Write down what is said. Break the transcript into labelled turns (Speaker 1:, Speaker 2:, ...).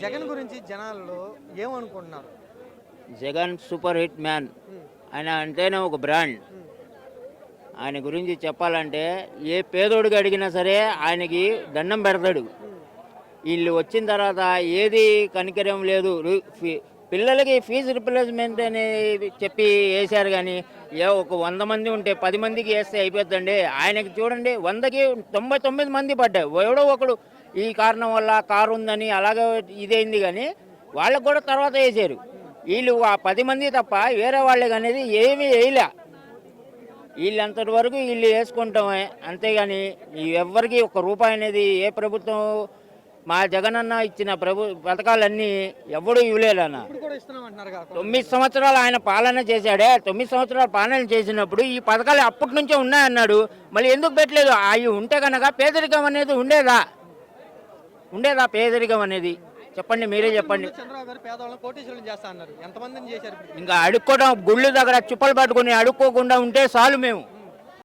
Speaker 1: జగన్ గురించి జనాల్లో ఏమనుకుంటున్నారు?
Speaker 2: Jagan super hit man. ఆయన అంటేనే ఒక బ్రాండ్. ఆయన గురించి చెప్పాలంటే ఏ పేదోడికి అడిగినా సరే ఆయనకి దండం పెడతాడు. వీళ్ళు వచ్చిన తర్వాత ఏది కనికరం లేదు. పిల్లలకి ఫీజు రిప్లేస్మెంట్ అని చెప్పి వేశారు, కానీ ఒక 100 మంది ఉంటే 10 మందికి వేస్తే అయిపోద్దండి. ఆయనకి చూడండి 100కి 99 మంది పడ్డాయి. ఎవడో ఒకడు ఈ కారణం వల్ల కారు ఉందని అలాగే ఇదైంది, కానీ వాళ్ళకు కూడా తర్వాత వేసారు. వీళ్ళు ఆ 10 మంది తప్ప వేరే వాళ్ళకి అనేది ఏమీ వేయలే. వీళ్ళంతటి వరకు వీళ్ళు వేసుకుంటామే, అంతేగాని ఎవ్వరికి ఒక్క రూపాయి అనేది ఏ ప్రభుత్వం మా జగనన్న ఇచ్చిన పథకాలన్నీ ఎవడూ ఇవ్వలేదన్న. 9 సంవత్సరాలు ఆయన పాలన చేశాడే. 9 సంవత్సరాలు పాలన చేసినప్పుడు ఈ పథకాలు అప్పటి నుంచే ఉన్నాయన్నాడు. మళ్ళీ ఎందుకు పెట్టలేదు? అవి ఉంటే కనుక పేదరికం అనేది ఉండేదా? పేదరికం అనేది చెప్పండి, మీరే చెప్పండి. ఇంకా అడుక్కోవడం, గుళ్ళు దగ్గర చుప్పలు పట్టుకుని అడుక్కోకుండా ఉంటే చాలు. మేము